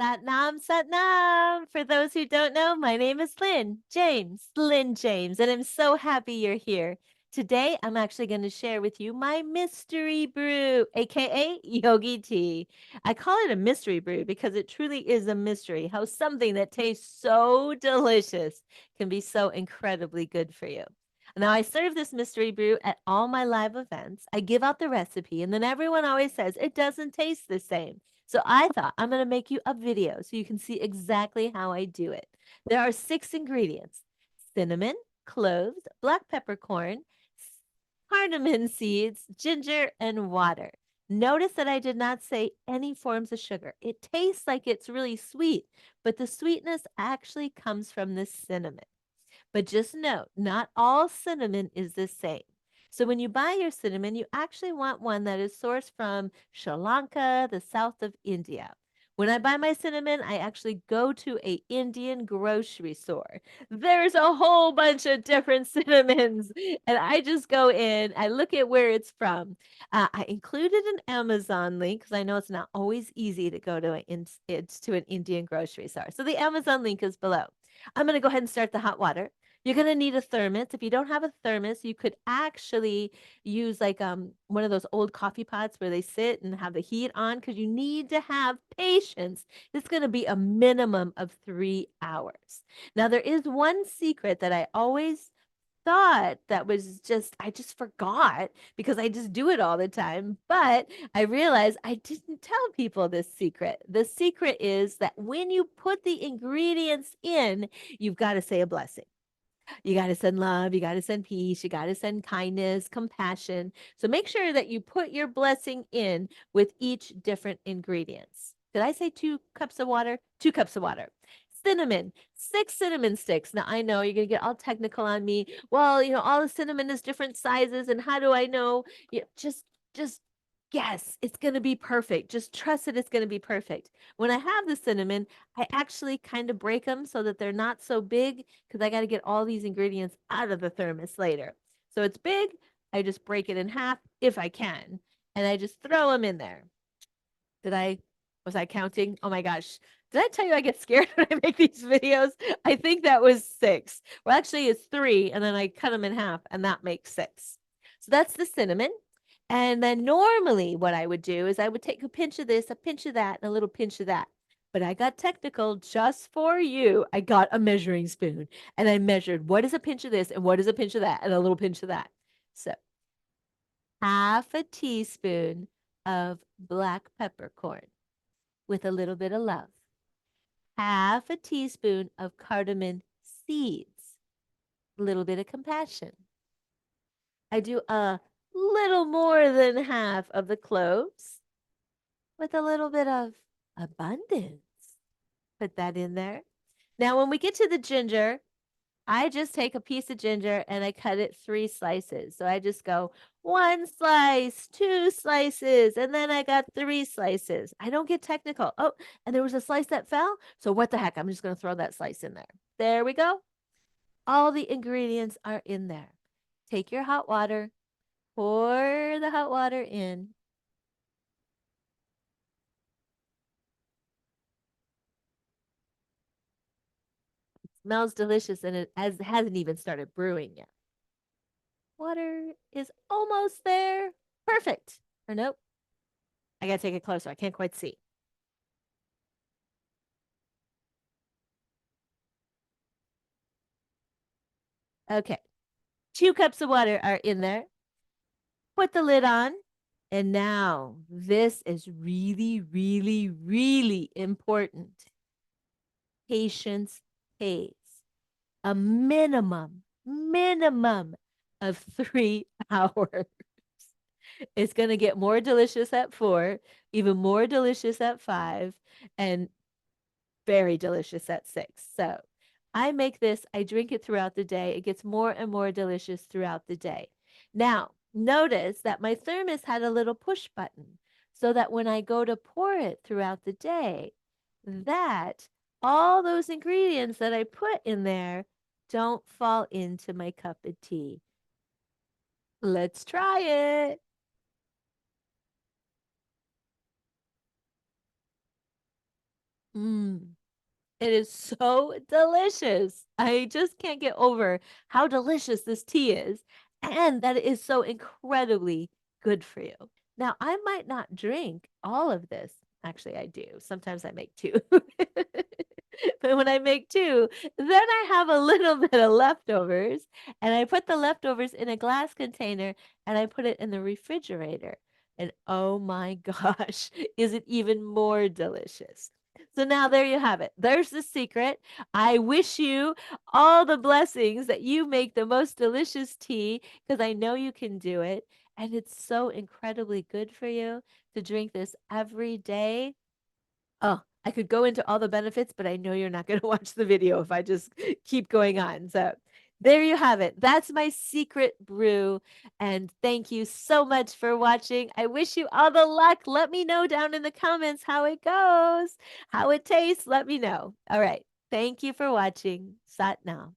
Sat Nam. For those who don't know, my name is Lynn James, and I'm so happy you're here. Today, I'm actually going to share with you my mystery brew, aka Yogi tea. I call it a mystery brew because it truly is a mystery how something that tastes so delicious can be so incredibly good for you. Now, I serve this mystery brew at all my live events. I give out the recipe, and then everyone always says it doesn't taste the same. So I thought I'm going to make you a video so you can see exactly how I do it. There are 6 ingredients: cinnamon, cloves, black peppercorn, cardamom seeds, ginger, and water. Notice that I did not say any forms of sugar. It tastes like it's really sweet, but the sweetness actually comes from the cinnamon. But just note, not all cinnamon is the same. So when you buy your cinnamon, you actually want one that is sourced from Sri Lanka, the south of India. When I buy my cinnamon, I actually go to a Indian grocery store. There's a whole bunch of different cinnamons, and I just go in, I look at where it's from. I included an Amazon link because I know it's not always easy to go to an Indian grocery store. So the Amazon link is below. I'm going to go ahead and start the hot water. You're going to need a thermos. If you don't have a thermos, you could actually use like one of those old coffee pots where they sit and have the heat on, because you need to have patience. It's going to be a minimum of 3 hours. Now, there is one secret that I always thought that was I just forgot because I just do it all the time. But I realized I didn't tell people this secret. The secret is that when you put the ingredients in, you've got to say a blessing. You got to send love, you got to send peace, you got to send kindness, compassion. So make sure that you put your blessing in with each different ingredients. Did I say 2 cups of water? 2 cups of water. Cinnamon, 6 cinnamon sticks. Now I know you're gonna get all technical on me. Well, all the cinnamon is different sizes, and how do I know? Just guess. It's gonna be perfect. Just trust that it's gonna be perfect. When I have the cinnamon, I actually kind of break them so that they're not so big, because I got to get all these ingredients out of the thermos later. So it's big. I just break it in half if I can, and I just throw them in there. Was I counting? Oh my gosh. Did I tell you I get scared when I make these videos? I think that was 6. Well, actually, it's 3, and then I cut them in half, and that makes 6. So that's the cinnamon. And then normally what I would do is I would take a pinch of this, a pinch of that, and a little pinch of that. But I got technical just for you. I got a measuring spoon, and I measured what is a pinch of this and what is a pinch of that and a little pinch of that. So half a teaspoon of black peppercorn with a little bit of love. Half a teaspoon of cardamom seeds, a little bit of compassion. I do a little more than half of the cloves with a little bit of abundance. Put that in there. Now, when we get to the ginger, I just take a piece of ginger and I cut it 3 slices. So I just go 1 slice, 2 slices, and then I got 3 slices. I don't get technical. Oh, and there was a slice that fell. So what the heck? I'm just going to throw that slice in there. There we go. All the ingredients are in there. Take your hot water, pour the hot water in. It smells delicious, and it hasn't even started brewing yet. Water is almost there. Perfect. Or nope. I gotta take it closer. I can't quite see. Okay. 2 cups of water are in there. Put the lid on. And now this is really, really, really important. Patience pays. A minimum of 3 hours. It's going to get more delicious at 4, even more delicious at 5, and very delicious at 6. So I make this, I drink it throughout the day. It gets more and more delicious throughout the day. Now, notice that my thermos had a little push button so that when I go to pour it throughout the day, that all those ingredients that I put in there don't fall into my cup of tea. Let's try it. Mm. It is so delicious. I just can't get over how delicious this tea is and that it is so incredibly good for you. Now, I might not drink all of this. Actually, I do. Sometimes I make two. But when I make two, then I have a little bit of leftovers and I put the leftovers in a glass container and I put it in the refrigerator. And oh my gosh, is it even more delicious? So now there you have it. There's the secret. I wish you all the blessings that you make the most delicious tea because I know you can do it. And it's so incredibly good for you to drink this every day. Oh, I could go into all the benefits, but I know you're not going to watch the video if I just keep going on. So there you have it. That's my secret brew. And thank you so much for watching. I wish you all the luck. Let me know down in the comments how it goes, how it tastes. Let me know. All right. Thank you for watching. Sat Nam.